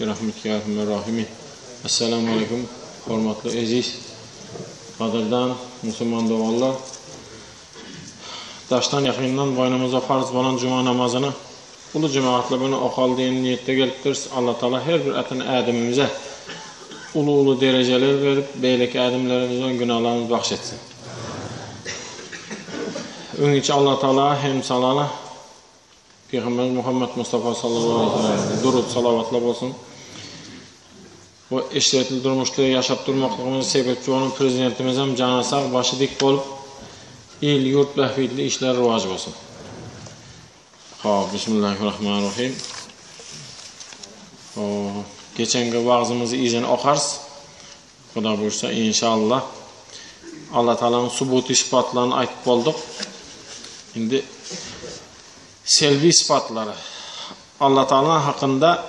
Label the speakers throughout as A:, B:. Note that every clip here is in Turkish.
A: Birahmetik ya Erhamer Rahimin. Esselamu Aleyküm. Hormatlı əziz, qadırdan, Müslüman doğallar. Daşdan yaxından boynumuza farz olan cuma namazını ulu cemaatla bunu oqal deyin niyette gelipdir. Allah Teala her bir atın adımımıza ulu dereceler verip beylik adımlarımızdan günahlarımızı bahşetsin. Onun için Allah Teala hem salala Peygamber Muhammed Mustafa sallallahu aleyhi ve sellem durud salavatla olsun. O işletilip durmuşluğu yaşap durmaklığımızın sebepçi olan prezidentimiz hem canı sağ, başı dik olup il, yurt, behvidli işler rivacı olsun. Bismillahirrahmanirrahim. Geçen vaazımızı izini okarız. Kuda buyursa inşallah. Allah Teala'nın subut ispatlarını aytıp olduk. Şimdi selvi ispatları. Allah Teala hakkında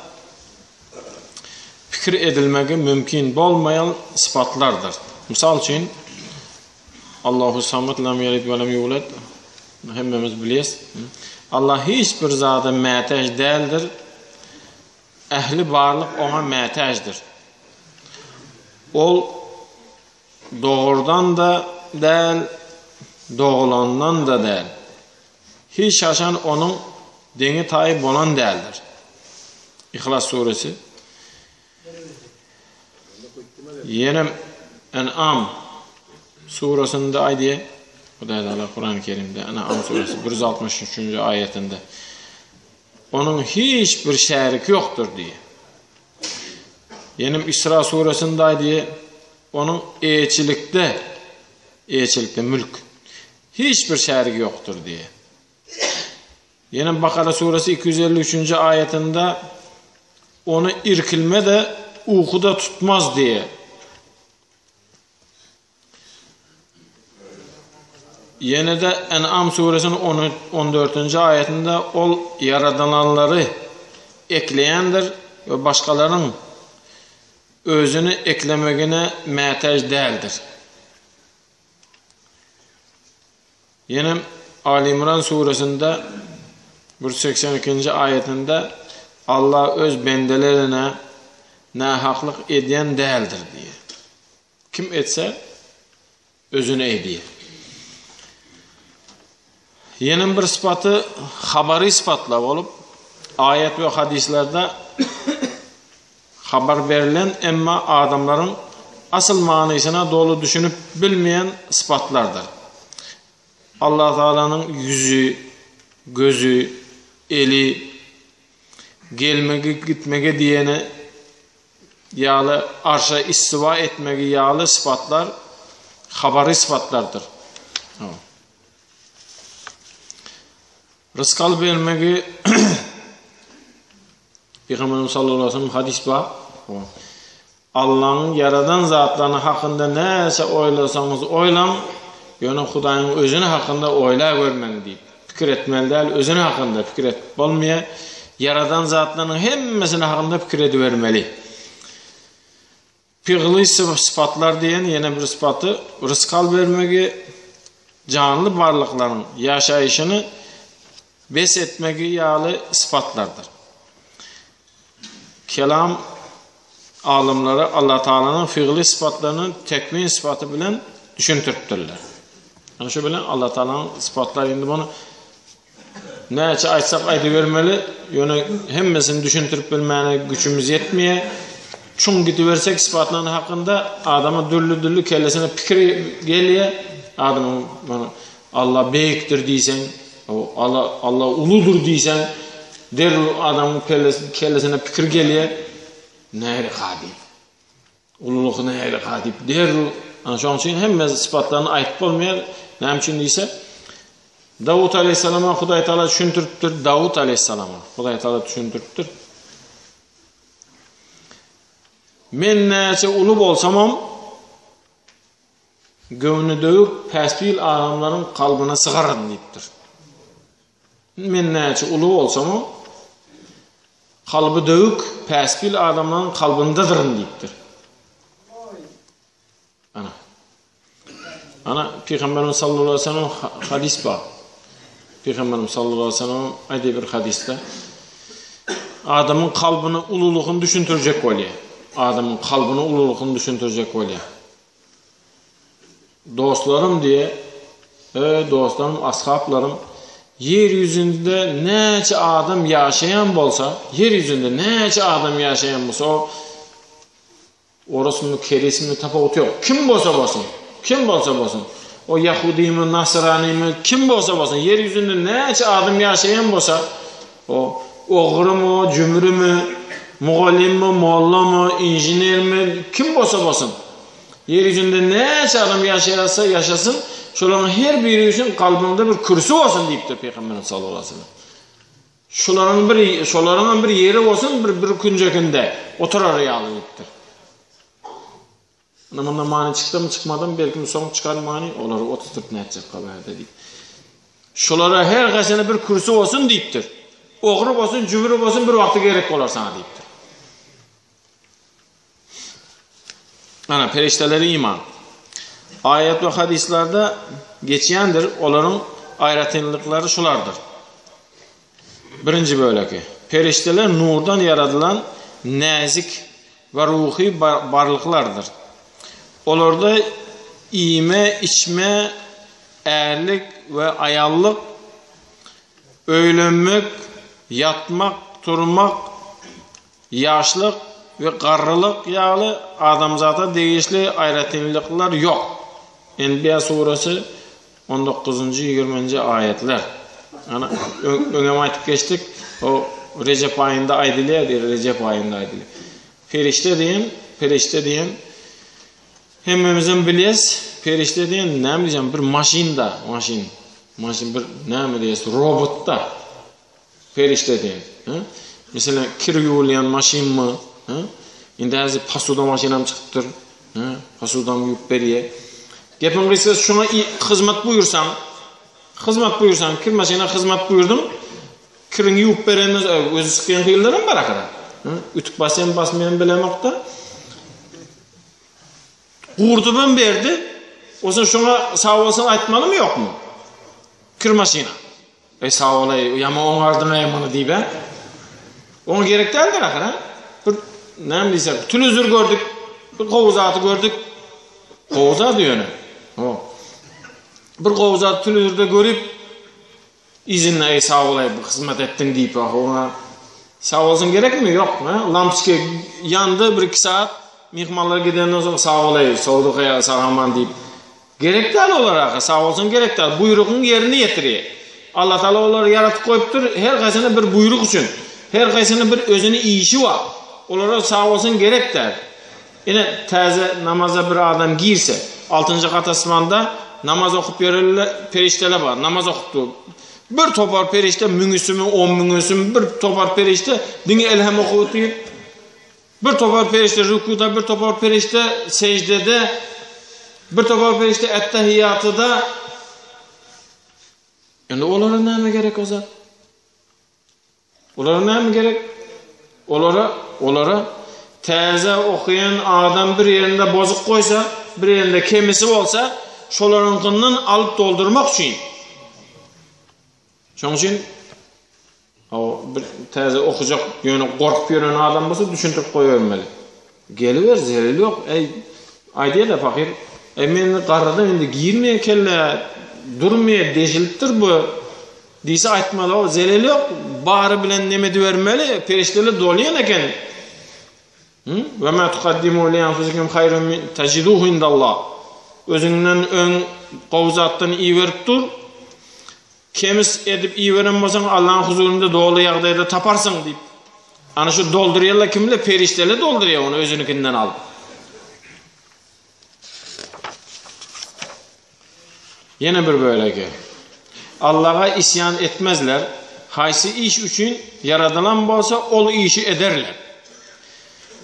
A: fikir edilmegi mümkün olmayan sıfatlardır. Misal için Allahu Samad lam yelid ve lem yulad. Hemmemiz biliyoruz. Allah hiçbir zada muhtaç değildir. Ehli varlık ona muhtaçdır. Ol doğrudan da değil, doğulandan da değil. Hiç şaşan onun dini tayyip olan değildir. İhlas suresi. Yine En'am suresinde aydiye Kur'an-ı Kerim'de En'am suresi 163. ayetinde onun hiçbir şeriki yoktur diye. Yine İsra suresinde aydiye onun elçilikte mülk hiçbir şeriki yoktur diye. Yine Bakara suresi 253. ayetinde onu irkilme de uykuda tutmaz diye. Yine de En'am suresinin 14. ayetinde ol yaradanları ekleyendir ve başkalarının özünü eklemegine muhtaç değildir. Yine Ali İmran suresinde 182. ayetinde Allah öz bendelerine nahaklık ediyen değildir diye. Kim etse özüne ediyor. Yeni bir sıfatı habari sıfatla olup ayet ve hadislerde haber verilen ama adamların asıl manasına dolu düşünüp bilmeyen sıfatlardır. Allah Teala'nın yüzü, gözü, eli, gelmege gitmege diyene yağlı arşa istiva etmege yağlı sıfatlar habari sıfatlardır. Rızkal vermegi Peygamberimiz sallallahu aleyhi ve sellem hadis var. Allah'ın yaradan zatlarının hakkında neyse oylasanız oylan, yani Hudayın özünü hakkında oyla görmen deyip fikir etmeli değil, özünü hakkında fikir et olmaya, yaradan zatlarının hemmesine hakkında fikir edivermeli. Pigli sıfatlar diyen yine bir sıfatı rızkal vermegi canlı varlıkların yaşayışını bes etmegi yağlı sıfatlardır. Kelam alimleri Allah Teala'nın fiili sıfatlarının tekvin sıfatı bilen düşüntürttürler. Yani şu bilen Allah Teala'nın sıfatları indi bunu neyse aytsak aytıvermeli, yani hemmesini düşüntürüp bilmeyene gücümüz yetmeye, çun gidiversek sıfatların hakkında adamı dürlü kellesine fikir geliyor, adamın Allah beyiktir diysen, Allah uludur diysen, der adamın kellesine fikir geliyor, neyri kadip, ululuk neyri kadip der. Şu an için hem sıfatlarını ayıp olmayan, ne için deyse, Davud Aleyhisselam'a Huday Teala düşüntürüptür, Davud Aleyhisselam'a Huday Teala düşüntürüptür. Men neyse ulu bolsamam, gövnü dövüp pesbil adamların kalbine sıkarım deyiptir. Men neyse ulu olsamam, kalbi dövük pesbil adamların kalbindadırım deyiptir. Ana Peygamberimiz sallallahu aleyhi ve sellem hadis var. Peygamberimiz sallallahu aleyhi ve sellem ayda bir hadiste adamın kalbini ululuğunu düşüntürecek bolýar. Adamın kalbini ululuğunu düşüntürecek bolýar. Dostlarım diye, dostlarım, ashablarım, yeryüzünde neçe adam yaşayan bolsa, yeryüzünde neçe adam yaşayan bolsa, o orasını, kerisini tapawut yok. Kim bolsa bolsun, kim bolsa bolsun. O Yahudi mi, Nasrani mi, kim bolsa bolsun, yeryüzünde neçe adam yaşayan bolsa, o oğru mu, cümrü mü, muallim mi, molla mı, injiner mi, kim bolsa bolsun. Yeryüzünde neçe adam yaşayarsa yaşasın, şoların her biri üçün kalbinde bir kürsü olsun deyiptir Peygamberimiz sallallahu aleyhi ve sellem. Şoların bir yeri olsun, bir küncekinde oturar yalı deyiptir. Namında mani çıktı mı çıkmadı mı belki son çıkar mani onları oturtup ne edecek haberde deyip. Şolara her kasene bir kürsü olsun deyiptir. Oğru olsun, cübürü olsun bir vakti gerek olar sana deyiptir. Ana perişteleri iman. Ayet ve hadislerde geçiyendir. Onların ayrıtınlıkları şulardır. Birinci böleki. Perişteler nurdan yaradılan nazik ve ruhi varlıklardır. Onlarda iyime, içme, erlik ve ayallık, öylönmek, yatmak, turmak, yaşlık ve qarrılık yağlı adamzata değişli ayrıtınlıklar yok. Enbiya suresi 19-20 ayetler. Yani önem aytıp geçtik. O Recep ayında aydılıyor diye Recep ayında aydılıyor. Perişte diyen hemmemizin biliyiz. Perişte diyen ne diyeceğim bir maşin bir ne mi diyeceğiz robot perişte diyen. Mesela kir yuvlayan maşin mi? Indi hazır pasuda maşinam çıkıptır. Pasudam yuvup beriye. Gepin kıysa şuna hizmet buyursan, kir maşina hizmet buyurdum. Kirin yuvup bereniniz özü sıkıyan kıyıllarım var akıda. Ütük basmayan bilemekte. Kurdu ben berdi. O zaman şuna sağ olsan aytmalı mı yok mu? Kir maşina. Sağ olayı, yama onun ardına yamanı deyip he. Ona gerek değildir akıda. Ne mi diysek, tülüzür gördük, bir kovuzatı gördük. Kovuzat diyor ne? Bir kovuzatı tülüzürde görüp, izinle sağ olayı hizmet ettin deyip ona sağ olsun gerek mi? Yok. Lampski yandı 1-2 saat, mihmanlar gidenden sonra sağ olayı, soğuduk ya sağaman deyip. Gerek değil olarak, sağ olsun gerek değil. Buyruğun yerini yetiriyor. Allah Teala onları yaratıp koyuptur, her kaysana bir buyruk için. Her kaysana bir özünü iyişi var. Onlara sağ olsun gerek der. Yine taze namaza bir adam girse 6. kat asmanda namaz okup verirler, perişteler var. Namaz okuttu. Bir topar perişte müngüsümü, 10 müngüsümü, bir topar perişte dini elhem okutu. Bir topar perişte rükuda, bir topar perişte secdede, bir topar perişte ettehiyyatıda. Yani onlara ne mi gerek o zaman? Onlara ne mi gerek? Olara taze okuyan adam bir yerinde bozuk koysa, bir yerinde kemisi olsa, şolarınkından alıp doldurmak için. Şunun için o bir taze okuyacak yönü korkup yönen adam olsa düşüntüp koyuvermeli. Geliver zelil yok. Aydiye de fakir. Men qarradan endi giyirmeye kelle, durmaya deşiliptir bu. Diyse aytmalı o zelil yok. Bari bilen nemedi vermeli. Perişteler dolayan eken. Ve ma tuqaddimu li anfusikum hayrun tajiduhu indallah. Özünden ön qovzatdan iyi verip dur. Kemis edip iyi veren bolsan Allah'ın huzurunda dolu yağdayda taparsın deyip. Ana şu dolduruyarlar kimle? Perişteler dolduruyor onu özünükinden alıp. Yine bir böyle ki. Allah'a isyan etmezler. Haysi iş için yaradılan bolsa ol işi ederler.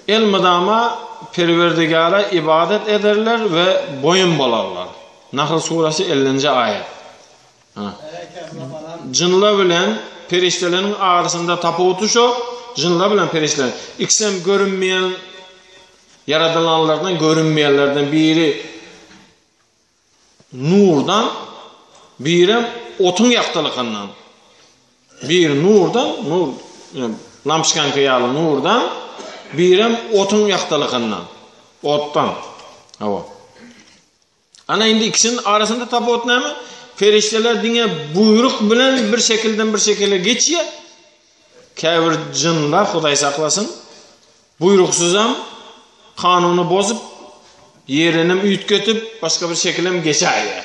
A: El mıdama perverdigara ibadet ederler ve boyun bolarlar. Nahl suresi 50. ayet. Cınla bilen periştelerin arasında tapawutu şu. Cınla bilen periştelerin. İksem görünmeyen yaradılanlardan, görünmeyenlerden biri nurdan, biri otun yaktılıkından. Bir nurdan, nur yani Lamşkan kıyalı nurdan, birem otun yaktalıkından. Ottan. Hava. Ana indi ikisinin arasında tabi ot näme? Ferişteler dine buyruk bilen bir şekilde geçiyor. Käbir jinlar Hudaý saklasın. Buyruksuzam kanunu bozup yerini ütkötüp başka bir şekilde geçer.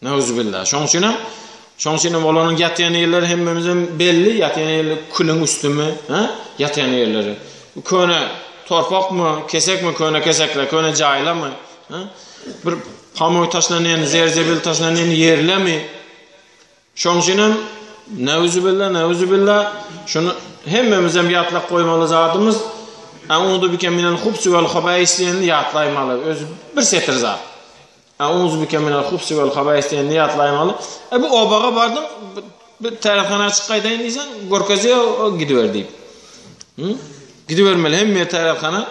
A: Neuzubillah. Şoň üçin olanın yatyan yerleri hemmemizin belli. Yatyan yerleri külün üstümü, yatyan yerleri. Köne torpak mı, kesek mi, kesekler, köne jayla mı? Bir pamoy taşlanan, zerzebil taşlanan yerle mi? Şoň üçin neuzubillah. Şunu hemmemizden yatlaq koymalı zatımız. A'udhu bike minel hubsi vel habais diýeni yatlaymalı. Özü bir setir zat. A'udhu bike minel hubsi vel habais diýeni yatlaymalı. Bu obaga bardım, bir tarafxana çıqaydayn diýsen, gorkazy gidiver diýip. Gidivermeli, hemme tarafxana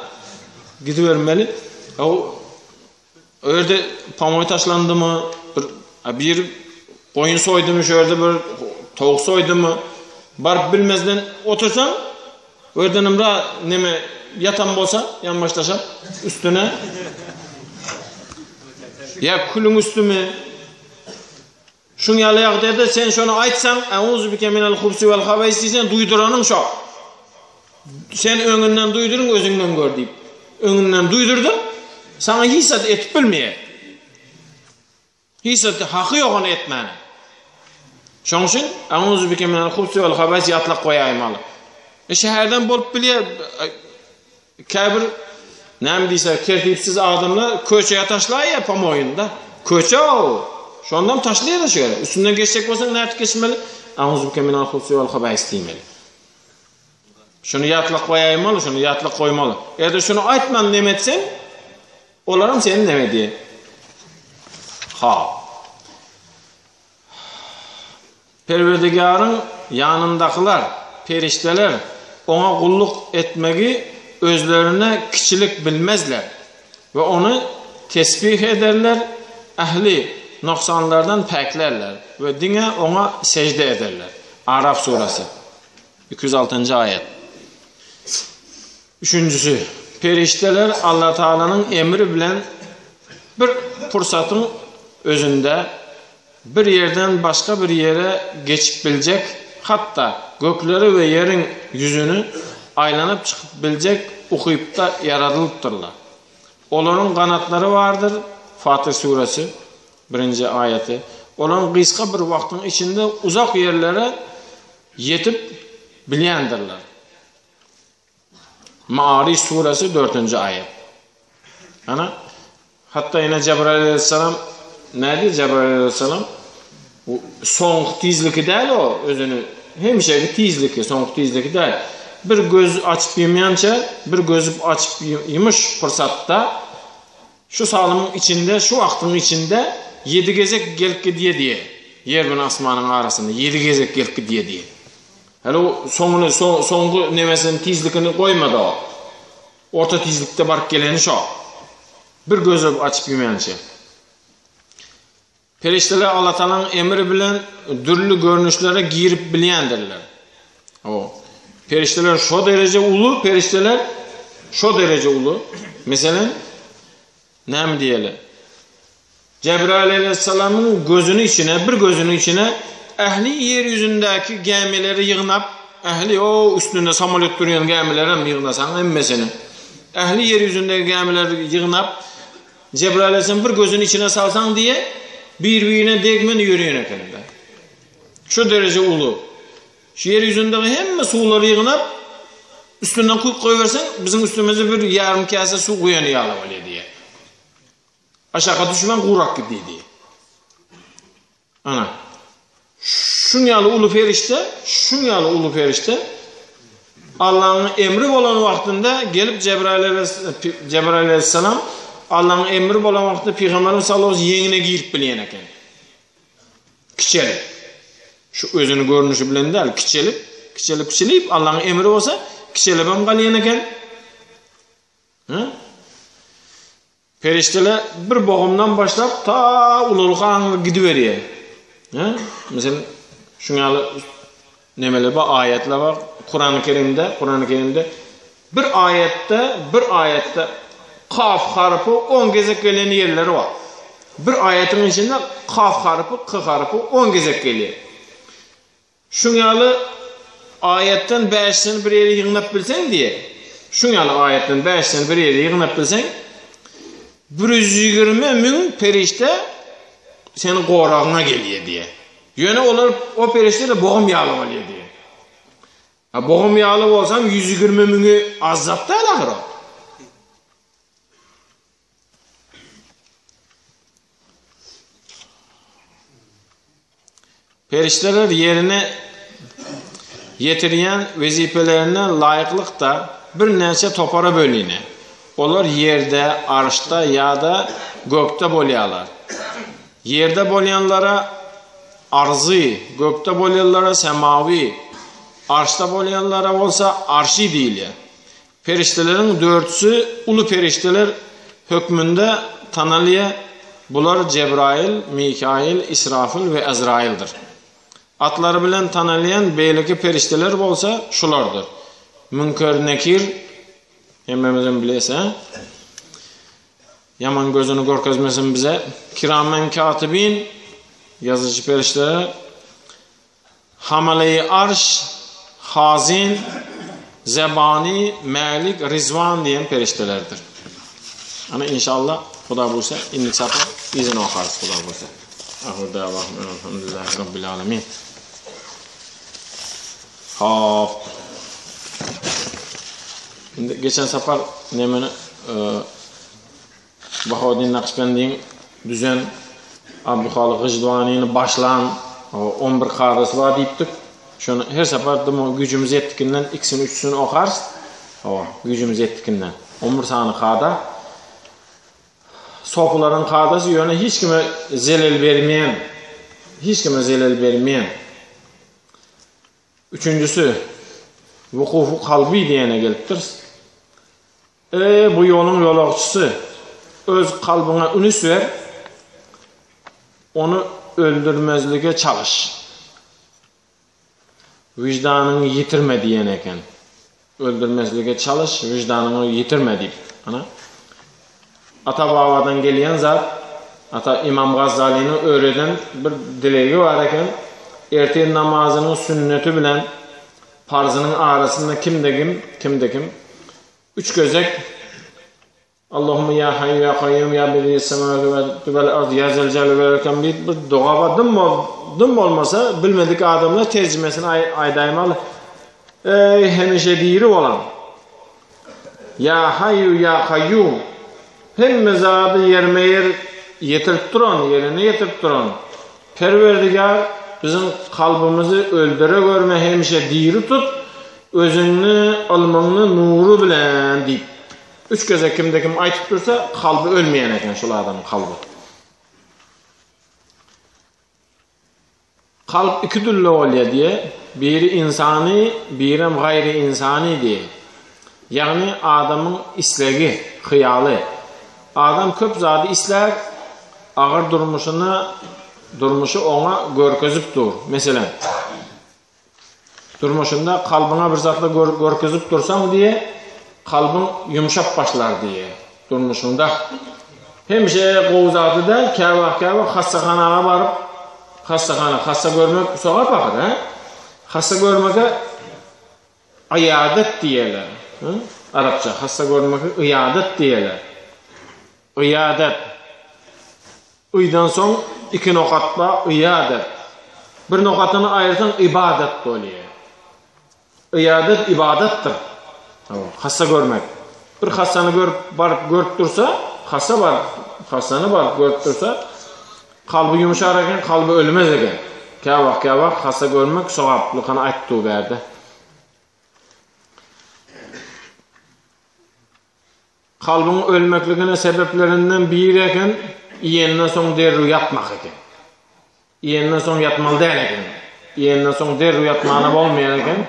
A: gidivermeli. O öýerde pamoy taşlandymy, bir koyun soýdymy, şöýerde bir tavuk soýdymy, barıp bilmezden otursan, öýdenimra neme yatan bolsa, yanbaşlaşap üstüne ya külün üstüme şun ýalaýak dedi, sen şonu aýtsaň, auzu bike minel hubsi vel habais diýsen, duýduranyň şo. Sen öňünden duýduryň, özüňden gör diýip. Öňünden duýdurdun, sana hisat etip bilmeýär. Hisat haky ýok onu etmäni. Şoň üçin auzu bike minel hubsi vel habais ýatlak goýaýmaly. Şäherden bolup bilýär, käbir näme diýse, kertipsiz adamlar köçeye taşlaýar ya pamoýunda. Köçe o. Şondan taşlaýar da şöyle. Üstünden geçecek bolsaň näme geçmeli? Auzu bike minel hubsi vel habais diýmeli. Şunu ýatlak goýaýmaly, şunu ýatlak goýmaly. Eger şunu aýtman näme etsen, olaram seni näme diýer? Perverdigarın yanındakiler, perişteler ona kulluk etmegi özlerine kişilik bilmezler ve onu tesbih ederler, ehli noksanlardan peklerler ve dine ona secde ederler. Araf suresi 206. ayet. Üçüncüsü, perişteler Allah Teala'nın emri bilen bir fırsatın özünde bir yerden başka bir yere geçip bilecek, hatta gökleri ve yerin yüzünü aylanıp çıkıp bilecek okuyup da yaratılıptırlar. Onların kanatları vardır. Fatih suresi 1. ayeti. Onların kıska bir vaktin içinde uzak yerlere yetip bilyendirler. Ma'arij suresi 4. ayet. Hatta yine Cebrail aleyhisselam nädir Cebrail aleyhisselam? Soňky tizliki däl o özünü. Hemşeki tizliki, soňky tizliki däl. Bir göz açıp ýemaýança, bir gözüp açıp ýymış fırsatda şu salymyň içinde, şu wagtyň içinde 7 gezek gelip gidiýe diye. Yer bilen asmanyň arasynda 7 gezek gelip gidiýe diye. Hele o soňky nemesini tizlikini goýmady o. Orta tizlikde barıp geleni şo. Bir gözüp açıp ýemaýança. Perişteler Allah Teala'nın emri bilen dürlü görünüşlere girip bilyendirler. O perişteler şu derece ulu, perişteler şu derece ulu. Mesela näme diýeli? Cebrail aleyhisselam'ın bir gözünün içine ehli yeryüzündeki gemileri yığınap, ehli o üstünde samolyot duruyan gemileri hem yığınasan emmesini. Ehli yeryüzündeki gemileri yığınap, Cebrail aleyhisselam bir gözünün içine salsan diye birbirine degmen yürüyen ekende. Şu derece ulu. Şu yeryüzündeki hemme suları yığınap üstünden koyversen bizim üstümüze bir yarım kase su koyanı yağlamalı diye. Aşağı düşmen kurak gidiyor diye. Ana. Şunyalı ulu ferişte Allah'ın emri olan vaktinde gelip Cebrail aleyhisselam Allah'ın emri olan vaktinde Peygamberimiz sallallahu aleyhi ve sellem yeğine giyip bilen eken. Kiçelik. Şu özünü görünüşü bilen değil, kiçelip Allah'ın emri olsa kiçelip hem kalyan eken. Perişteler bir boğumdan başlap ta ululuk'a gidiveriyor. Mesela şunyalı nemeler var, ayetler var. Kur'an-ı Kerim'de bir ayette kaf harfi 10 gezek gelen yerleri var. Bir ayetin içinde kaf harfi, k harfi 10 gezek geliyor. Şunyalı ayetten 5'sini bir yere yığınıp bilsen diye. Şunyalı ayetten 5'sini bir yere yığınıp bilsen 120.000 perişte senin qorağına geliyor diye. Yöne olur o perişte de boğum yağlı oluyor diye. Boğum yağlı olsam 120.000'ü azap da alakır o. Perişteler yerine yetiriyen vezifelerine layıklıkta bir neçe topara bölüne. Onlar yerde, arşta ya da gökte bolyalar. Yerde bolyanlara arzı, gökte bolyanlara semavi, arşta bolyanlara olsa arşi değil. Periştelerin dörtüsü ulu perişteler hükmünde tanılıya. Bunlar Cebrail, Mikail, İsrafil ve Azrail'dir. Atları bilen tanılayan beyleki perişteler olsa şulardır. Münker Nekir, hemmemizin bilese, yaman gözünü görkezmesin bize. Kiramen Katibin, yazıcı perişteler. Hamale-i Arş, Hazin, Zebani, Melik, Rizvan diyen periştelerdir. Ana inşallah Xuda buyursa, inlik sapı izin okarız Xuda buyursa. Ahir davahım, elhamdülillahi rabbil alemin. Hop. Şimdi geçen sefer nemeni Bahavuddin Nakşibendi'nin düzen Abdülhalik Gıcduvani'ni başlan 11 qadası var deyiptik. Şunu her sefer gücümüz yettikinden ikisini üçsünü okarız. Gücümüz yettikinden 11 sani qada. Sofuların qadası yöne hiç kime zelil vermeyen. Üçüncüsü vukufu kalbi diyene geliptir. Bu yolun yolakçısı öz kalbine ünüs ver, onu öldürmezliğe çalış. Vicdanını yitirme diyeneken. Öldürmezliğe çalış, vicdanını yitirme deyip. Ata babadan gelen zat, ata İmam Gazali'ni öğreden bir dileği var eken, erteğin namazının sünneti bilen farzının arasında kimde kim? Üç gözek Allahümme ya hayyu ya kayyum ya bediyyis semâvâti vel ardı ya zelcâle vel erkam bir dua dım olmasa bilmedik adamlar tercümesini aydaymalı. Ey hemişe diri olan ya hayyu ya kayyum hem zadı yerine yetirip duran Perverdigar bizim kalbimizi öldüre görme hemişe diri tut özünü almanını nuru bilen deyip üç göze kimde kim aytıp dursa kalbi ölmeyen eken şul adamın kalbi. Kalp iki türlü oluyor diye biri insani biri gayri insani diye. Yani adamın islegi, hıyalı. Adam köp zadı isler ağır durmuşu ona görkezip dur. Mesela durmuşunda kalbına bir zatla görkezip dursam diye kalbin yumuşap başlar diye durmuşunda. Hemşe qoğuzadı da kavah hastaxanaga barıp hasta görmek soğa bakır. Hasta görmeke iyadet diyeler. Arapça hasta görmeke iyadet diyeler. İyadet. Uydan son iki nokatla iyadet. Bir nokatını ayırsan ibadet oluyor. İyadet ibadettir. Hasta görmek. Bir hastanı barıp görüp dursa, hastanı barıp görüp dursa, kalbi yumuşar eken, kalbi ölmez eken. Kavak hasta görmek soğaplıkını ayttığı verdi. Kalbin ölmekliğine sebeplerinden biri eken, iyenden son derru yatmak eken. İyenden son yatmalı değil eken. İyenden son derru yatmağına olmayan eken.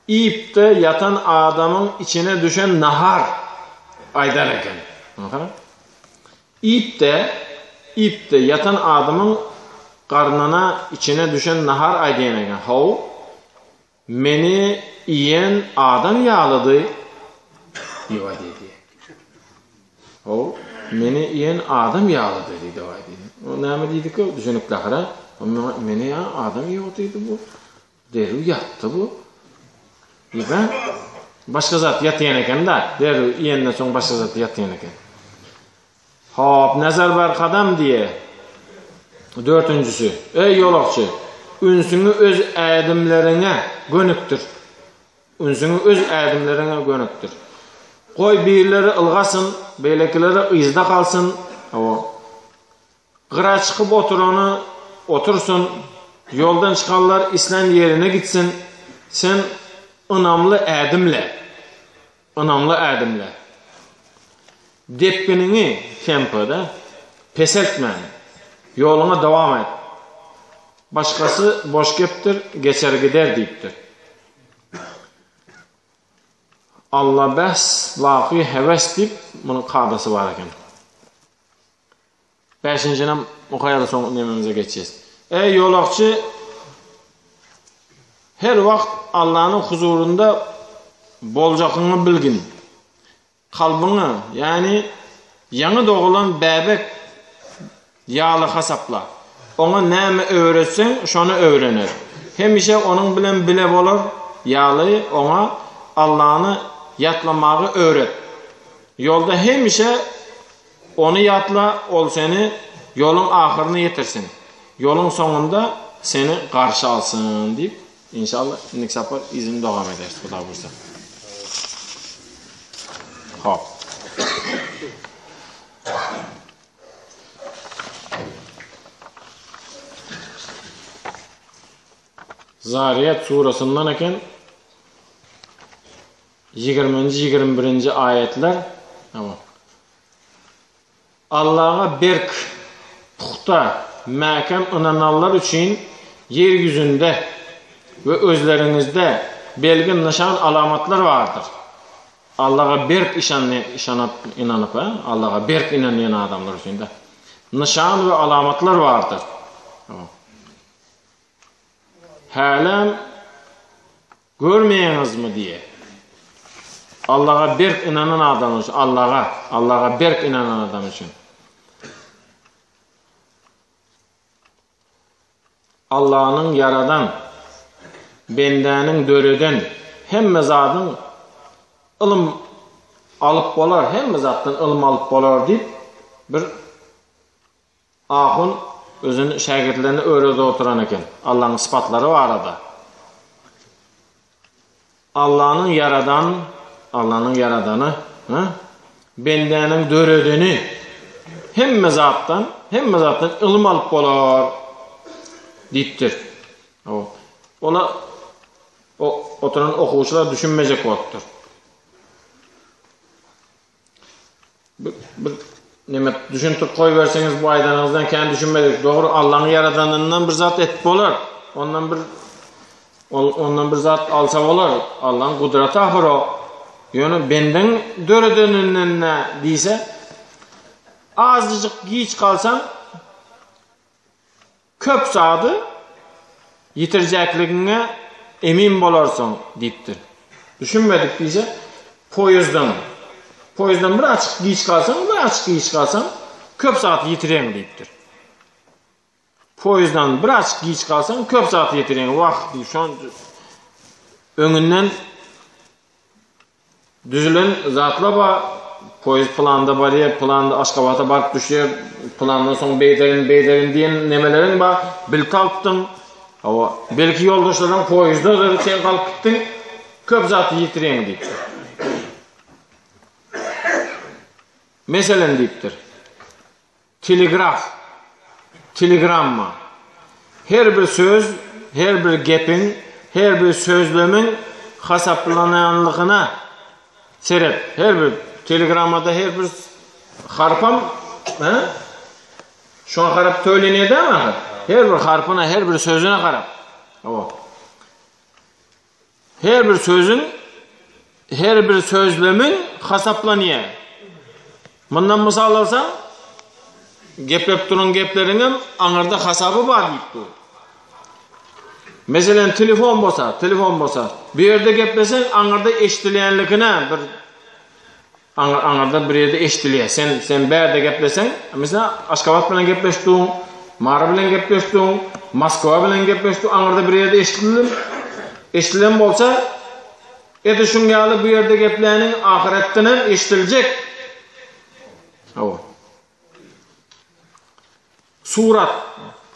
A: İpte yatan adamın içine düşen nahar aydar eken. İpte yatan adamın qarnına içine düşen nahar aydiyen eken. Hav, meni yiyen adam yağlıdı. Diyor dedi. Hav, meni yiyen adam yağlıdı dedi. O neyme dedi ki, düşünüp lahara, meni ya adam yok dedi bu. Deru yattı bu. Ben başka zat yatıyan eken da, deru yiyenden son başka zat yatıyan eken. Hop, nazar var kadam diye. Dörtüncüsü, ey yolakçı, ünsünü öz ədimlerine gönüktür. Ünsünü öz ədimlerine gönüktür. Koy birileri ılgasın, beylekileri izda kalsın. Gıra çıkıp otursun, yoldan çıkanlar İslam yerine gitsin. Sen ınamlı ədimle. Depkinini tempoda pes etme. Yoluna devam et. Başkası boş geptir, geçer gider deyiptir. Allah bəs, laqı, heves deyip bunun qadası var eken. Beşincine mukayyada son nememize geçeceğiz. Ey yolakçı, her vaxt Allah'ın huzurunda bolcaqını bilgin. Kalbini, yani yanı doğulan bebek yağlı hasapla. Ona neymi öğretsen, şunu öğrenir. Hemişe onun bilen bile olur, yağlı ona Allah'ını yatlamağı öğret. Yolda hemişe onu yatla, ol seni yolun ahırını yetirsin. Yolun sonunda seni karşı alsın deyip inşallah indik sapar izin devam ederiz. Xuda buyursa. Hop. Zariyat surasından eken 20-21. ayetler Allah'a berk puxta mahkem inananlar için yeryüzünde ve özlerinizde belgin nişan alamatlar vardır. Allah'a berk inanıp Allah'a berk inanan adamlar için de nişan ve alamatlar vardır. Halen görmeyiniz mi diye. Allah'a berk inanan adam için, Allah'a berk inanan adam için. Allah'ın yaradan, bendenin döreden, hem zatın ilim alıp bolar, hem zatın ilim alıp bolar deyip bir ahun özünün şagirdlerini öğrede oturan eken. Allah'ın sıfatları var arada. Allah'ın yaradanı, bendenin döredeni hem zattan ilim alıp bolar deyiptir. Ona oturan okuyucular düşünmeyecek vakittir. Bir nimet düşünüp koy verseniz bu aydanınızdan kendi düşünmedik. Doğru Allah'ın yaradanından bir zat et bolar. Ondan bir zat alsa bolar. Allah'ın kudreti ahır o. Yani benden döredeninden ne deyse azıcık giyiç kalsan köp sadı yitirecekliğine emin bolarsın deyiptir. Düşünmedik deyse poyuzdan bir açık giyiç kalsan köp saat yitiren deyiptir. Poyuzdan bir açık giyiç kalsan köp saat yitiren vakt deyip şu an önünden düzülen zatla ba poyuz planda bariye, planda Aşkabat'a barıp düşüyor, plandan sonra beyderin diyen nemelerin ba bil kalktın. Belki yoldaşlardan poyuzda sen kalıp gittin, köp zatı yitiren deyiptir. Meselen deyiptir. Telegramma. Her bir söz, her bir gepin, her bir sözlümün hasaplanayanlığına seret. Her bir telegramada her bir harpam şu an harap söyleniyor değil mi? Her bir harpına, her bir sözüne harap. Her bir sözlümün hasaplanıyor. Bundan misal alsam geplep turun geplerinin anırda hasabı var deyipdi. Mesela telefon bolsa, bir yerde geplesen anırda eşitilenlikine bir anırda bir yerde eşitiliye. Sen bir yerde geplesen, mesela Aşkabat bilen gepleştiğin, Mara bilen gepleştiğin, Moskova bilen gepleştiğin, anırda bir yerde eşitilen bolsa, eti şungalı bir yerde geplerinin ahirettinden eşitilecek. Surat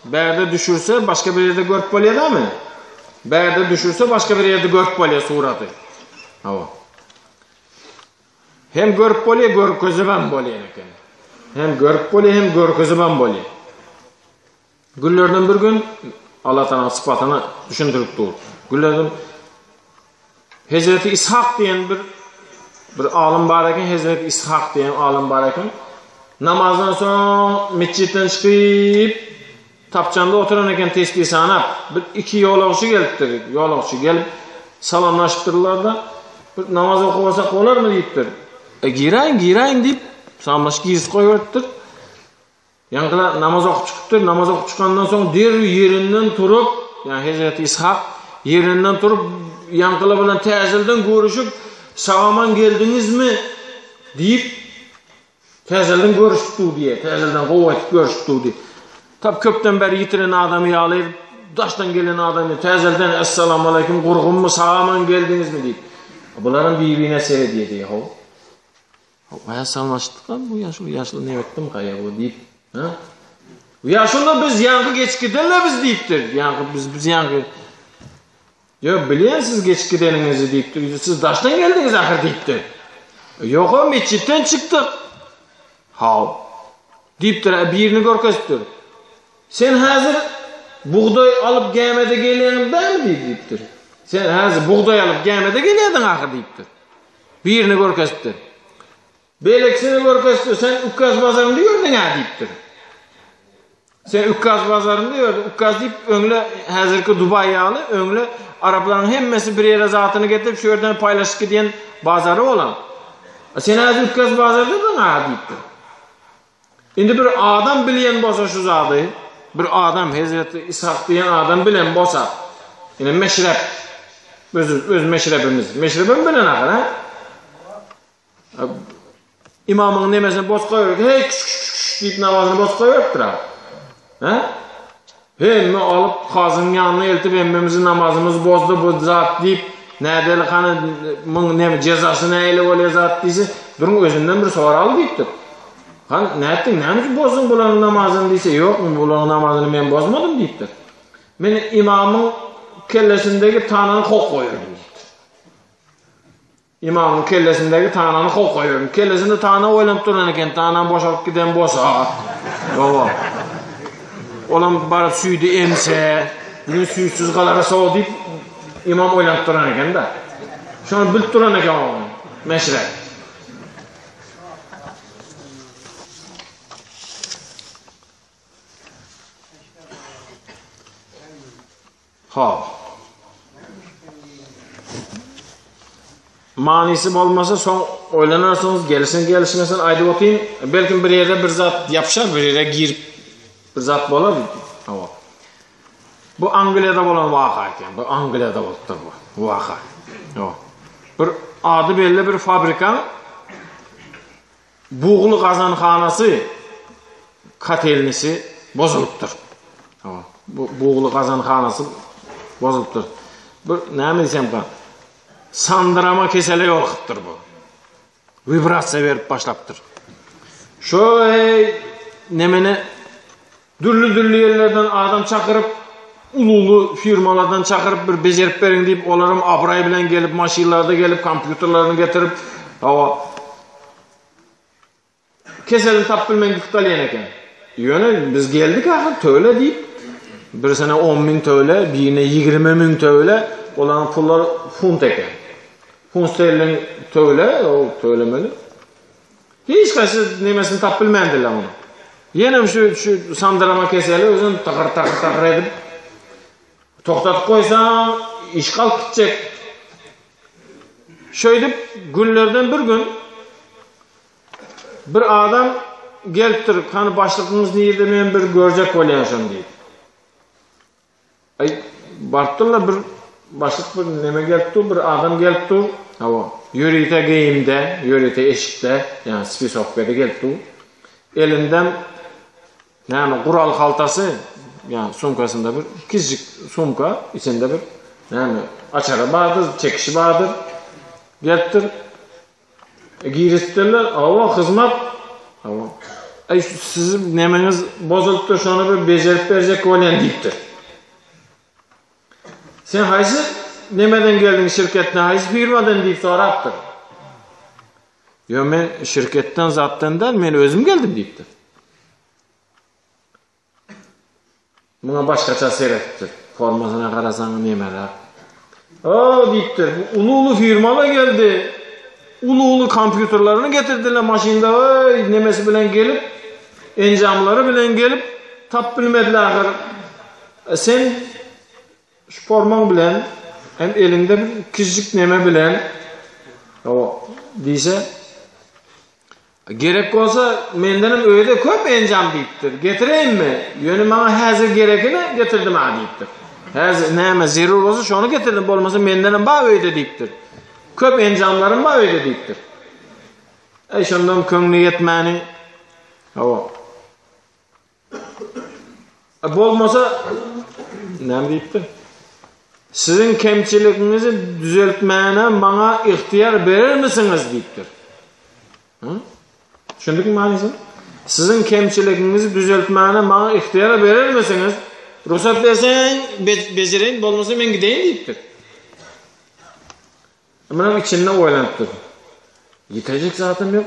A: berde düşürse başka bir yerde görüp bolýar da mı? Berde düşürse başka bir yerde görüp bolýar suratı. Hem görüp bolýar, görközü ben bolýar eken. Hem görüp bolýar, hem görközü ben bolýar. Günlerden bir gün Allah Teala sıfatını düşündürüp dur. Günlerden Hazreti İshak diyen bir alim bar eken, Hazreti İshak diyen alim bar eken. Namazdan soň mescitten çykyp tapçanda oturan eken tesbih sanap bir iki yolagçy gelipdir. Yolagçy gelip salamlaştırlar da bir namaz okusak bolarmy diýipdir. Giraýyn diýip salamlaş giyiz goýupdyr. Ýa-da namaz okup çykypdyr. Namaz okup çykandan soň derri yerinden turup, ýani Hazreti İshak yerinden turup ýankyla bilen täzelden görüşüp "Salaman geldiňizmi?" diýip täzelden görüşdi diye, täzelden gowat görüşdi diye. Tap köpden beri yitiren adamı ýalyp, daşdan gelen adamı täzelden "Assalamu alaykum, gurgunmy, salaman geldiňizmi?" diýip. Bularyň birbirine sere diýdi ýa. Bayağı sallaştık lan bu yaşlı ne ettim kaya bu deyip. Ha? Bu yaşında biz yankı geçkidenle biz deyiptir. Yankı biz yankı. Ya biliyen siz geçkideninizi deyiptir. Siz daştan geldiniz ahir deyiptir. Yok o mescitten çıktık. Ha. Deyiptir birini görkeziptir. Sen hazır buğday alıp gelmede geliyen ben mi deyiptir. Sen hazır buğday alıp gelmede geliyedin ahir deyiptir. Birini görkeziptir. Beleksini görkeziptir. Sen Ukkaz pazarında gördün ha deyiptir. Sen Ukkaz pazarında gördün. Ukkaz deyip önle hazırki Dubai yağlı önle Arapların hemmesi bir yere zatını getirip şu yerden paylaşık gidiyen pazarı olan. Sen hazır Ukkaz pazarında da ha deyiptir. Şimdi bir adam bilen bolsa şu zatı, bir adam Hazreti İshak diyen adam bilen bolsa, yine meşrep, öz meşrebimiz, meşrebim bilen ahir ha? İmamın nemesini boz koyuyor, hey deyip namazını boz koyuyordur ha? Hem alıp kazının yanına eltip emmemizin namazımız bozdu bu zat deyip, nedeli kanı cezası neyle oluyor zat deyse, durun özünden bir soralı deyiptir. Ne ettin? Ne mi bozdun bulanın namazını deyse, yok mu bulanın namazını ben bozmadım deyiptir. Ben imamın kellesindeki tananı kok koyuyorum deyiptir. İmamın kellesindeki tananı kok koyuyorum. Kellesinde tana oylanıp duran eken, tanan boşalıp giden boşa. Yok. Olan barı suydu emse, bugün suysuz kalara soğu deyip imam oylanıp duran eken de. Şu an bilip duran eken o meşrep. Ha. Manisi olmasa son oylanarsınız, gelişmesin ayda okuyun. Belki bir yere bir zat yapışar, bir yere girip bir zat bolar. Bu Angliyada olan vaka iken, bu Angliyada oldu bu vaka. Bir adı belli bir fabrika buğulu kazanxanası katelnisi bozuluptur. Bu buğulu kazanxanası bozuluptur. Bir näme desem ka? Sandırama kesele yolukuptur bu. Vibrasiya verip başlaptır. Şöyle nemene dürlü yerlerden adam çakırıp ululu firmalardan çakırıp bir becerip verin deyip olarım abray bilen gelip maşinlarda gelip kompüterlerini getirip keselini tap bilmen gittalyen eken. Yöne biz geldik ahir töle deyip bir sene 10.000 töle, birine 20.000 töle olan pullar funt eken. Funt sterlin töle, o tölemeli. Hiç kaçı nemesini tap bilmendiler onu. Yine şu sandırama keseli özün takır edip toktatıp koysan iş kalk gidecek. Şöyle günlerden bir gün bir adam gelipdir. Hani başlıkımız neydi men bir görjek bolýaşam diýip. Ay bartdylar bir başlyk bir neme gelipdi, bir adam gelipdi. Hawa yörüte geyimde, yörüte eşikde, yani spisokbede gelipdi. Elinden yani kural haltası, yani sumkasında bir küçük sumka, içinde bir yani açarı vardır, çekişi vardır. Gelipdir. Giristirler, ava hizmet. Ava. Ay sizin nemeniz bozulupdur, şonu bir becerip verecek bolýan diýipdir. Sen haysi nemeden geldin şirketine, haysi firmadan diýip sorapdyr. Yo men şirketten zattan da men özüm geldim diýipdir. Buna başkaça seyrettir. Formasına karasan nemeler. Diýipdir. Ulu firmalar geldi. Ulu kompüterlerini getirdiler maşinda. Nemesi bilen gelip, encamları bilen gelip, tap bilmediler. Sen şu forman bilen, hem elinde bir küçük neme bilen, deyse, gerek olsa mendenim öyle köp encam diýipdir. Getireyim mi? Yönü bana hazır gerekini getirdim ha diýipdir. Hazır neme zerur olsa şonu getirdim, bolmasa mendenim ba öyle diýipdir. Köp encamlarım ba öyle diýipdir. Şondan köňlü yetmäni bolmasa näme diýipdir? Sizin kemçiliginizi düzeltmäne bana ihtiyar verir misiniz diýipdir. Şunduk mu manysy? Sizin kemçiliginizi düzeltmäne bana ihtiyar verir misiniz? Ruhsat berseň, bejereň, bolmasa men gideýin diýipdir. Mana içinde oýlanyp dur. Yetecek zatym yok.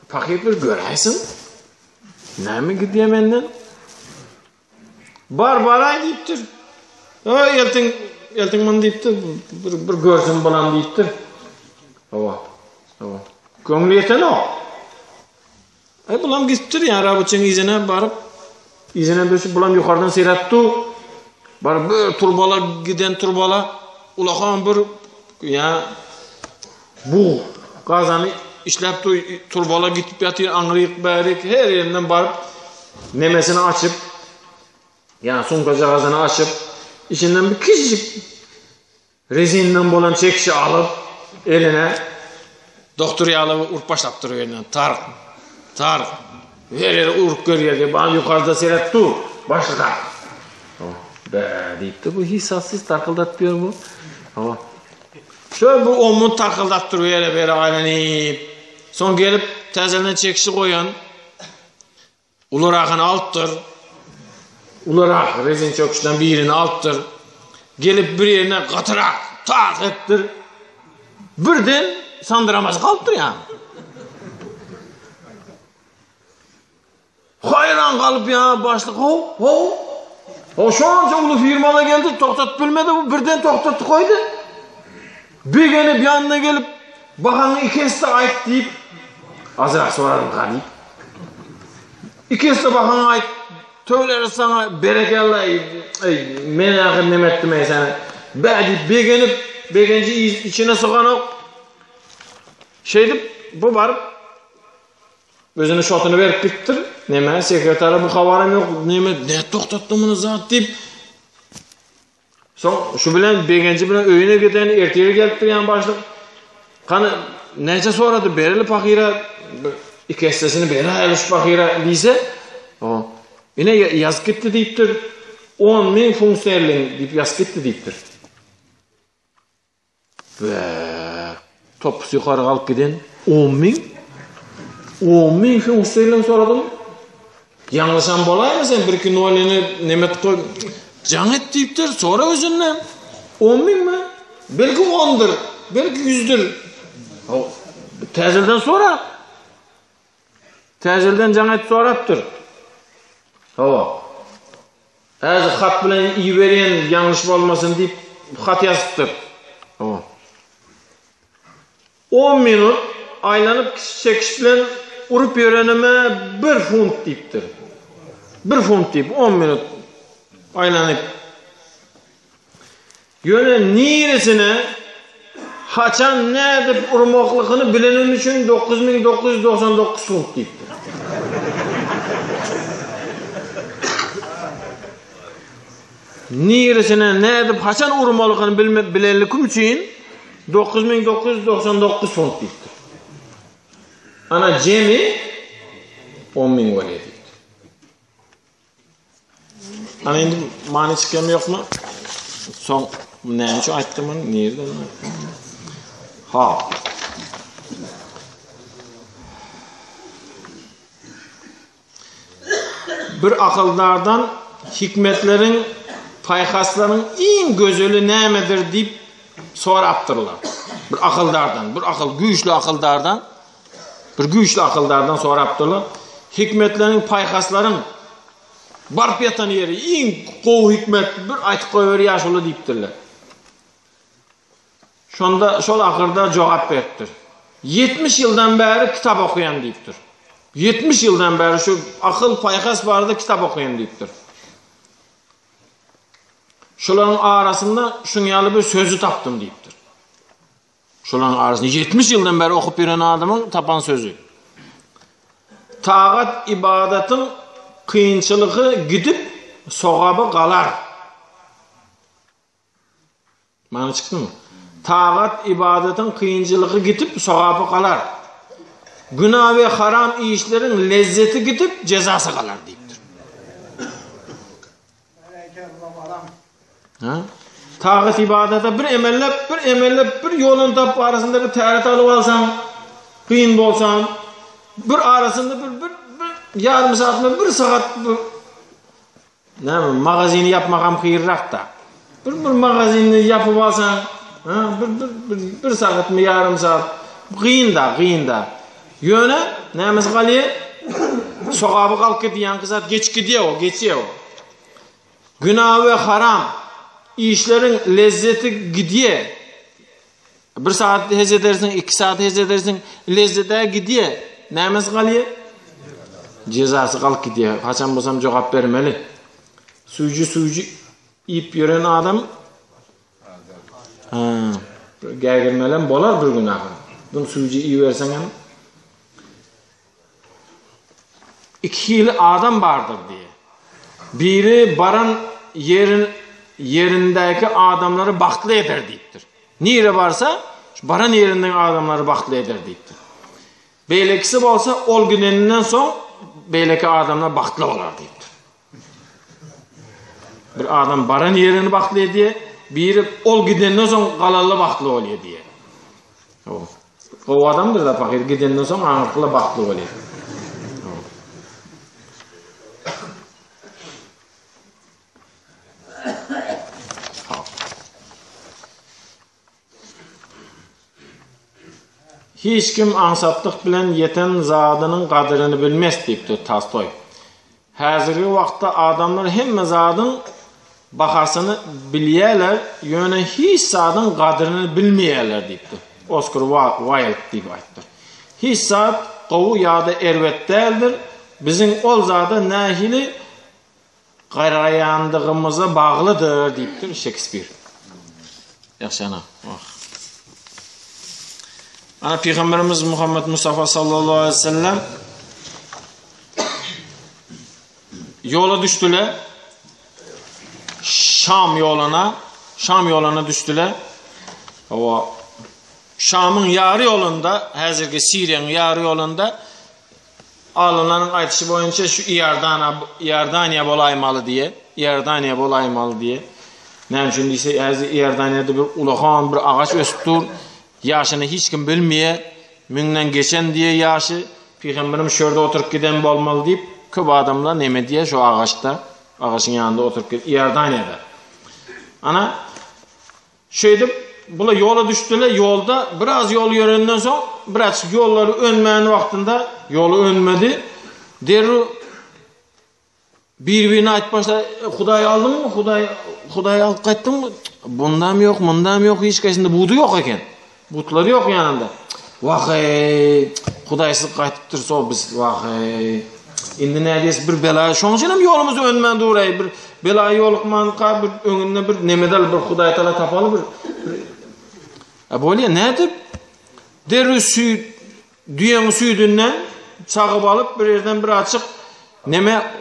A: Paket bir göräýsin. Näme gidýär menden? Baraý diýipdir. Eltiň men diýipdir. Bir görsün bolan diýipdir. Hawa. Köňlü ýeten o. Bulam gittir ya rabuçyň izine barıp izine döşüp bulam yukarıdan seyretdi. Barıp bir turbala giden turbala ulahan bir ya bu gazany işläp turbala gitip ýatyr aňryk bärik her ýerinden barıp nemesini açıp ya sumka gazany açıp içinden bir küçük rezinden bolan çekişi alıp eline doktor ýaly urup başlap duruyor Tarık. Her yere urup görüyor. Bana yukarıda seyretdi. Başladı. Deyip de bu hissatsız takıldatmıyor bu. Şöyle bu omunu takıldattırıyor yere böyle aylanıp. Son gelip tezelden çekişi koyan. Ulurakını alttır. Ulurak rezin çöküşten bir yerini alttır. Gelip bir yerine katırak tak ettir. Birden sandıramaz kalktır yani. Hayran kalıp ya başlık şu anca ulu firmada geldi toktat bilmedi bu birden toktatı koydu. Bir gelip yanına gelip bakanı ikisi de ait deyip azırak sorarım deyip ikisi de bakanı ait tövleri sana berekallah meni akır nemettim ey sana deyip bir gelip begenci içine sokan o bu varıp özünü şotunu verip bittir. Neme sekretara bu habarım yok. Ne toktattı bunu zat deyip. Son şu bilen begenci bilen öyüne giden erteye gelipdir yani başlık. Kanı nece soradı bereli pakira iki estesini beri ayırış pakira deyse yine yaz gitti deyiptir. 10.000 funksiyerliğin deyip yaz gitti deyiptir. Ve topusu yukarı kalıp giden 10.000 funksiyerliğin soradım. Yanlışan bolay mı sen bir iki nolini nemet koy canet deyiptir sonra özünden 10.000 mi? Belki 10'dur belki 100'dür tezilden tezilden canet soraptır azı hat bilen iyi veren yanlış olmasın deyip hat yazıptır 10 minut aylanıp çekiş bilen urup yörenime 1 funt deyiptir. 1 funt deyip 10 minut aylanıp yöne niresine haçan ne edip urmaklıkını bilenin için 9.999 funt deyiptir. Niresine ne edip haçan urmalıqını bilelikim için 9999 font deyiptir. Ana cemi 10.000 valya deyiptir. Ana endi mani çıkayım yok mu? Son neymiş için aytdım onu? Nereden? Ha. Bir akıllardan hikmetlerin, paykasların en gözülü nemedir deyip soraptırlar. Bir akıllardan, güçlü akıllardan soraptırlar. Hikmetlerin, paykasların barp yatan yeri, en qoğu hikmet bir aytıp koyver yaşılı deyiptirler. Şonda, şol akırda cevap veriptir. 70 yıldan beri kitap okuyan deyiptir. 70 yıldan beri şu akıl paykas vardı kitap okuyan deyiptir. Şuların arasında şunyalı bir sözü taptım deyiptir. Şuların arasında 70 yıldan beri okup bilen adamın tapan sözü. Tağat ibadetin kıyınçılığı gidip soğabı qalar. Mana çıktı mı? Tağat ibadetin kıyınçılığı gidip soğabı qalar. Günah ve haram işlerin lezzeti gidip cezası qalar deyiptir. Tağat ibadete bir emellep bir yolun tap arasında bir tərit alıp alsan, kıyın bolsan, bir arasında bir yarım saat mı bir saat magazini yapmakam kıyırrak da bir magazini yapıp alsan bir saat mı yarım saat kıyın da yöne neyimiz kalıyor sokabı kalk gidiyen kızat geçiyor o günah ve haram işlerin lezzeti gidiyor bir saat hez edersin 2 saat hez edersin lezzete gidiyor neyimiz kalıyor cezası kalıp gidiyor. Haçan bolsam cevap vermeli. Suyucu ip yören adam gergirmelen bolar bir günah. Bunu suyucu iyi versen hem 2 yıl adam vardır diye. Biri baran yerindeki adamları baktlı eder deyiptir. Nire varsa baran yerindeki adamları baktlı eder deyiptir. Beylekisi bolsa ol güneninden son beyleki adamlar baktlı olar deyiptir. Bir adam baran yerini baktlı ediyor, biri ol gidenden son qalallı baktlı oluyor diye. O adamdır da fakir gidenden son anırklı baktlı oluyor. Hiç kim ansatlık bilen yeten zadının qadrini bilmez deyipti Tolstoy. Hazırki vaqtda adamlar hemme zadın bakasını biliyerler, yöne hiç zadın qadrini bilmeyerler deyipti. Oscar Wilde deyip aytdı. Hiç zad qovu ya da ervet değildir. Bizim ol zadı nahili qarayandığımıza bağlıdır deyiptir Shakespeare. Yaxşana. Ana Peygamberimiz Muhammed Mustafa sallallahu aleyhi ve sellem yola düştüler. Şam yoluna düştüler. O Şam'ın yarı yolunda, hazırki Suriye'nin yarı yolunda alınanın aytışı boyunca şu İordaniya bolaymalı diye. Ne için deyse İordaniyada bir ulağan bir ağaç östür. Yaşını hiç kim bilmeye, münden geçen diye yaşı Peygamberim şurada oturup giden bolmalı deyip köp adamlar neme diye şu ağaçın yanında oturup gidiyor İordaniyada. Ana şeyde bula yola düştüler, yolda biraz yol yörenden sonra biraz yolları önmeyen vaktinde yolu önmedi. Deru birbirine ayt başlar, Huday aldın mı? Huday alıp qayttın mı? Bundam yok, hiç kaysında buğdu yok eken. Butları yok yanında. Vahey, Hudaysız qaytıptır so biz. Vahey. Indi neredeyse bir bela. Şoň üçin hem yolumuzu önmen duray. Bir bela yolukman bir öňünde bir nemedal bir Huday Taala tapaly bir. Bolýa nädip? Derri düýeň süýdünden çagyp alyp bir yerden bir açyk neme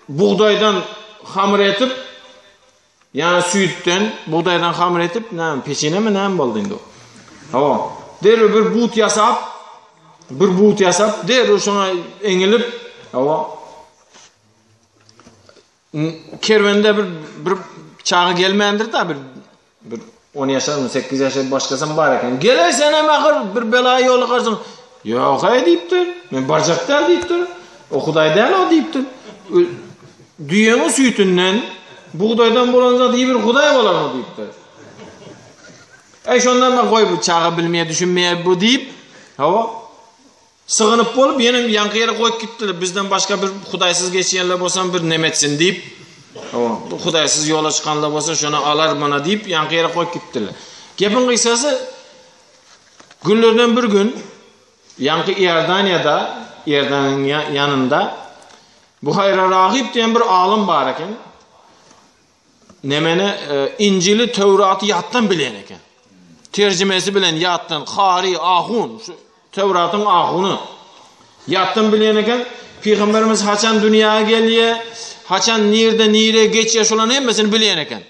A: buğdaydan hamur etip Yani sütten, buğdaydan hamur etip, peçene mi ne boldu indi o. Derru bir buut yasap, derru şuna eğilip, kervende bir çağı gelmeyendir da bir 10 yaşar mı 8 yaşar başkasın var eken. Geleysen hem ahır bir belayı yolu karşın. Yok deyiptir. Men barcakta deyiptir. O Huday değil o deyiptir. Düğünün sütünden buğdaydan bolanca diye bir Huday bolar mı deyiptir. Şondan ben koy bu çağı bilmeye düşünmeye bu deyip sığınıp bolup benim yankı yere koyup gittiler. Bizden başka bir Hudaysız geçenler bolsan bir nemetsin deyip Hudaysız yola çıkanlar bolsa şunu alar bana deyip yankı yere koyup gittiler. Gepin kıssası günlerden bir gün yankı Yerdan'ın yanında Buhayra Rahip diyen bir alim var eken. Nemene İncil'i, Tevrat'ı yattan bilen eken. Tercümesi bilen yattan, Khari, Ahun, Tevrat'ın ahunu yattan bilen eken. Peygamberimiz haçan dünyaya geliyor, haçan nire geçiyor olan hemmesini bilen eken.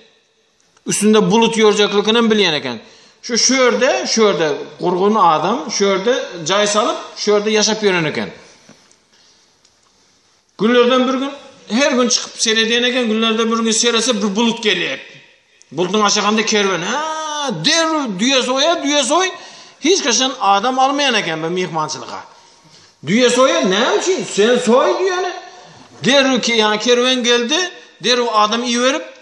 A: Üstünde bulut yoracaklıkını bilen eken. Şöyle kurgun adam şöyle cay salıp şöyle yaşap yönen eken. Günlerden bir gün her gün çıkıp seyrediyen eken günlerden bir gün seyrese bir bulut geliyor. Bulutun aşağında kervan. Düye soy hiç kaçan adam almayan eken ben mihmançılığa. Düye soya ne için? Sen soy diyor ne? Deru ki yani kervan geldi. Deru adam iyi verip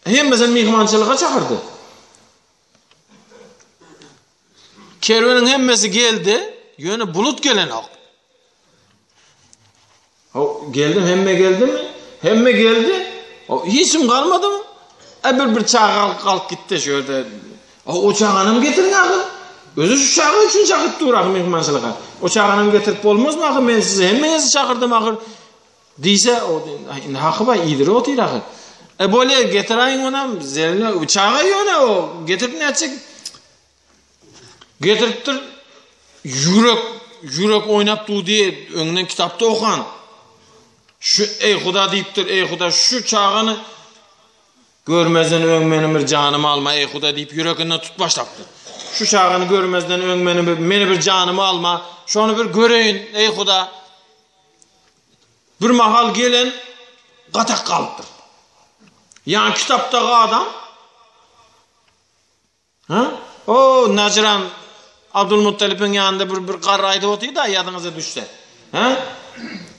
A: hem mesela mihmançılığa çağırdı. Kervanın hemmesi geldi. Yöne bulut gelen ok. Geldim hemme geldi mi? Hemme geldi. Hiçim kalmadı mı? Bir çağa kalk gitti şöyle. O çağını mı getirin akı? Özü şu çağı için çağırttı uğrak mihmançılığa. O çağını mı getirip olmaz mı akı? Ben size hemmenizi çağırdım akı. Deyse hakkı bay iyidir o değil akı. Böyle getirayın ona. Çağı yöne o. Getirip ne edecek? Getiriptir yürek oynaptı diye önünden kitapta okan şu Huda deyiptir Huda şu çağını görmezden öngmeni bir canımı alma Huda deyip yüreğinden tut başlaptır. Şu çağını görmezden öngmeni bir canımı alma şunu bir göreyin Huda. Bir mahal gelen katak kalıptır. Yani kitaptaki adam o Naciran Abdülmuttalip'in yanında bir karaydı otuyu da yadınıza düşse.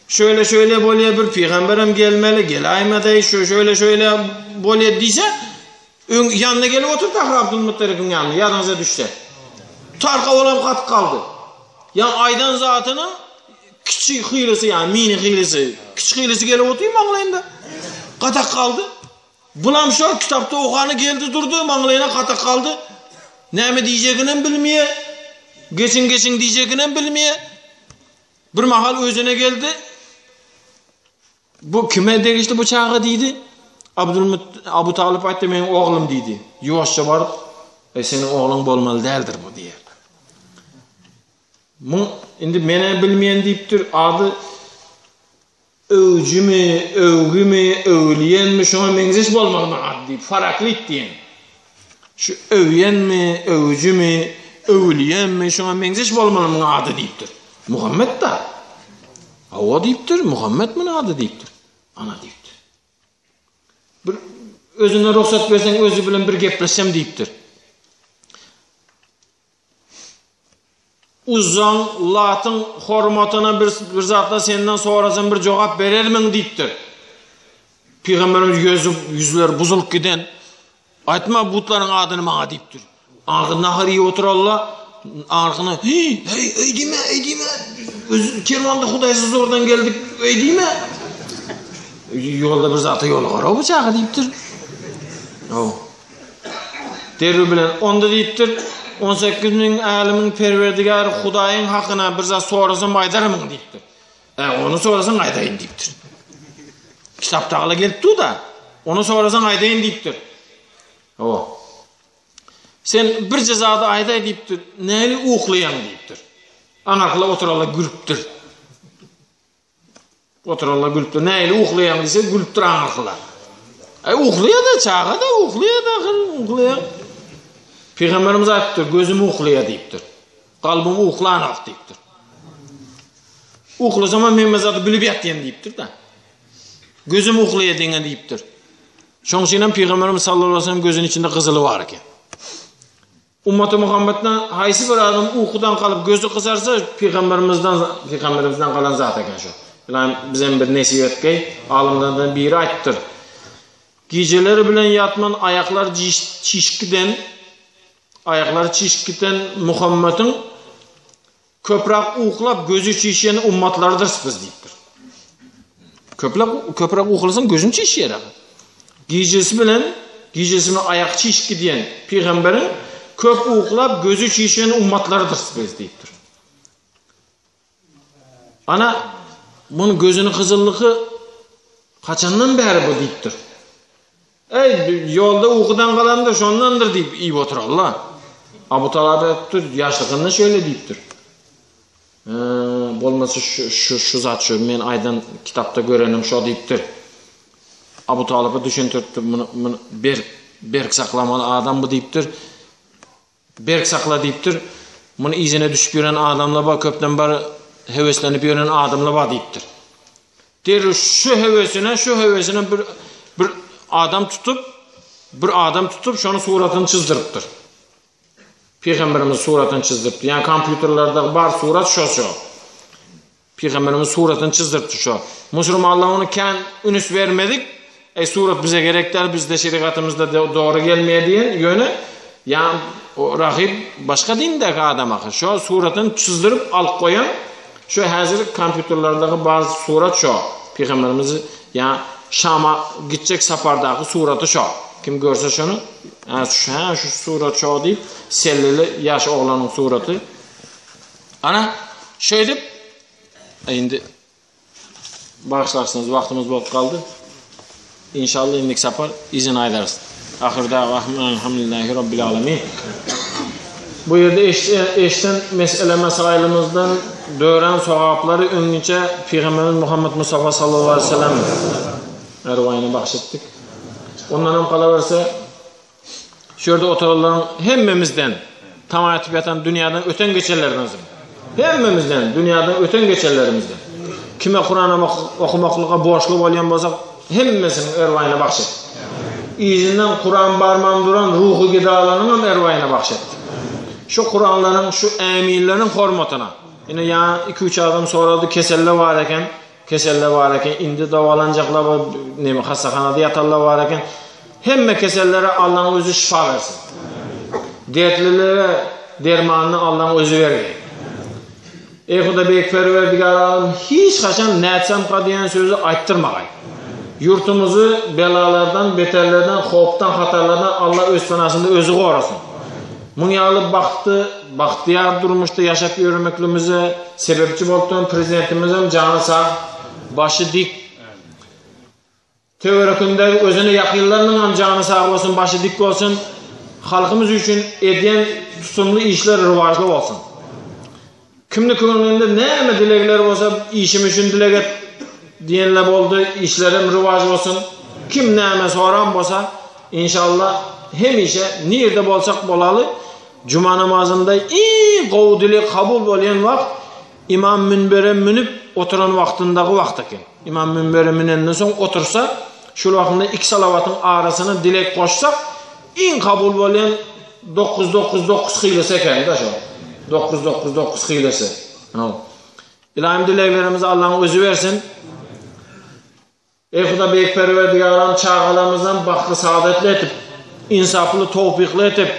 A: Şöyle böyle bir peygamberim gelmeli, gelayma dey, şöyle böyle diyse yanına gelip otur da Abdülmuttalip'in yanına yadınıza düşse. Tarka olan kat kaldı. Yani aydan zatının küçük hıylisi yani mini hıylisi, küçük hıylisi gelip otuyu mağlayında. Katak kaldı. Bulam şu kitapta okanı geldi durdu mağlayına katak kaldı. Ne mi diyeceğini bilmeye, geçin diyeceğini bilmeye. Bir mahal özüne geldi. Bu kime değişti bu çağa deydi. Abu Talib aytti benim oğlum deydi. Yuvaşça varıp senin oğlun bolmalı değildir bu diye. Şimdi mene bilmeyen deyiptir adı övgü mü, övliyen mi şuna menziş bolmalı mı adı deyip faraklit diyen. Şu övyen mi, övgü mü, övliyen mi şuna menziş bolmalı mı adı deyiptir. Muhammed da. O deyiptir, Muhammed mi adı deyiptir. Ana deyiptir. Bir özüne ruhsat versen özü bilen bir gepleşsem deyiptir. Uzan Lat'ın hormatına bir zatla senden sonrasın bir cevap verir mi deyiptir. Peygamberimiz yüzleri buzulup giden aytma butların adını bana deyiptir. Ağır nahariye oturallah ağırkına ey dime kervanda Hudaysız oradan geldik ey dime yolda bir zatı yolu var o bıçağı deyiptir. Derri bilen onda deyiptir 18.000 alimin perverdigarı Hudayın hakkına bir zat sonrasın baydarımın deyiptir. Onu sonrasın aydayın deyiptir. Kitaptağla gelip du da onu sonrasın aydayın deyiptir. Sen bir cezada ayday deyiptir. Neyli uğlayan deyiptir. Anakla oturala gülüptür. Oturala gülüptür. Neyli uğlayan deyse gülüptür anakla. Uxluyor da çağı da uxluyor da uxluyor. Peygamberimiz aytdı, gözümü uxluyor deyiptir. Kalbimi uxlanaq deyiptir. Uxlasam men mazatı bilib yatayım deyiptir da. Gözüm uxluyor degen deyiptir. Şoň üçin Peygamberimiz sallallahu aleyhi ve sellem gözünün içinde kızılı var eken. Ummat-ı Muhammed'den haysi bir adam uykudan kalıp gözü kızarsa Peygamberimizden kalan zat eken şu. Yani bizden bir nesihat key, alımlardan biri aytdır. Geceleri bilen yatman ayaklar çişkiden Muhammed'in köprak uğuklap gözü çişiyeni ummatlardır biz deyiptir. Köprak uğuklasan gözün çişiyer. Gecesi ayak çişki diyen Peygamberin köp uğuklap gözü çişiyeni ummatlardır biz deyiptir. Ana bunun gözünün kızıllığı kaçandan beri bu deyiptir. Yolda uykudan kalandır şondandır deyip iyi otur Allah. Abu Talib yaşlığında şöyle deyiptir. Bolmasa şu zat şu men aydan kitapta görenim şu deyiptir. Abu Talib'e düşüntürtür bunu berk saklamalı adam bu deyiptir. Berk sakla deyiptir. Bunu izine düşüp gören adamla bak köpten bari heveslenip gören adamla bak deyiptir. Der şu hevesine bir adam tutup şonu suratını çizdiriptir. Peygamberimiz suratını çizdiriptir. Yani kompüterlerde bar surat şu. Peygamberimiz suratını çizdiriptir şu. Müslümanlar onu kan ünüs vermedik. Surat bize gerekler, bizde şeriatımızda doğru gelmeye diyen yönü. Yani o rahip başka dindeki adam akı. Şu suratını çizdirip alıp koyan şu hazır kompüterlerdeki bazı surat şu. Peygamberimizi yani Şam'a gidecek safardaki suratı şu. Kim görse şunu şu surat şu deyip sellili yaş oğlanın suratı. Ana şöyle deyip şimdi bağışlarsınız vaktimiz bolup kaldı. İnşallah indik safar izin aydarız. Ahirde elhamdülillahi rabbil alemin. Bu yerde eşten mesailımızdan dören sahapları önce Peygamberimiz Muhammed Mustafa sallallahu aleyhi ve sellem ervayını bahşettik. Ondan hem kalaverse şurada oturanların hemmemizden tamayatip yatan dünyadan öten geçerlerimizden. Hemmemizden dünyadan öten geçerlerimizden. Kime Kur'an'ı okumaklığa borçlu olayan bozak hemmesinin ervayını bahşettik. İzinden Kur'an barman duran ruhu gidalarının ervayını bahşettik. Şu Kur'anların, şu emirlerin hormatına. Yine ya 2-3 adam soradı keselle var eken, indi davalanacaklar hastahanada yatarlar var eken. Hemme kesellere Allah'ın özü şifa versin. Dertlilere dermanını Allah'ın özü verir. Xuda bek perverdigar alim hiç kaçan netsam diyen sözü ayttırmagay. Yurtumuzu belalardan, beterlerden, hoptan, hatarlardan Allah öz fanasında özü korusun. Bunu alıp baktiyar durmuştu yaşap yürümeklimize sebepçi bolduğun prezidentimizin canı sağ, başı dik. Teorekinde özüne yakınlarının canı sağ olsun, başı dik olsun. Halkımız için ediyen tutumlu işler rivajlı olsun. Kimli könlünde ne dilekler olsa işim için dilek et diyenler oldu, işlerim rivaj olsun. Kim neyme soran olsa inşallah hem işe nerede bolsak bolalı Cuma namazında iyi qovdili kabul bolan vaqt imam minbere minib oturan vaqtındagi vaqt ekan. İmam minbere minenden soň otursa, şu vaqtında iki salavatın arasına dilek qoşsak, en kabul bolan 999 hilesi ekan da şu. 999 hilesi. İlahim dileklerimizi Allah'ın özü versin. Xuda bek perverdigaram çağalarımızdan baxtlı saadetli etip, insaflı tevfikli etip,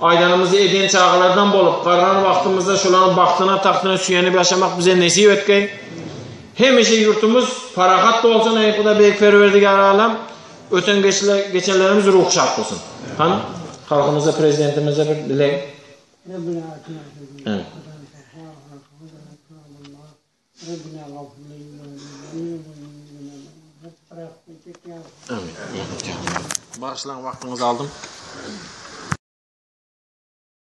A: aydanımızı eden çağalardan bolup, qarran vaqtımızda şuların baxtına, taxtına süyenip yaşamak bize nesip etkey. Hemişe yurtumuz parahat olsun, Xuda bek perverdigaram, öten geçenlerimiz ruh şart olsun. Hanım, halkımıza, prezidentimize bir dilek. Evet. Amin. Bağışlan vaktinizi aldım.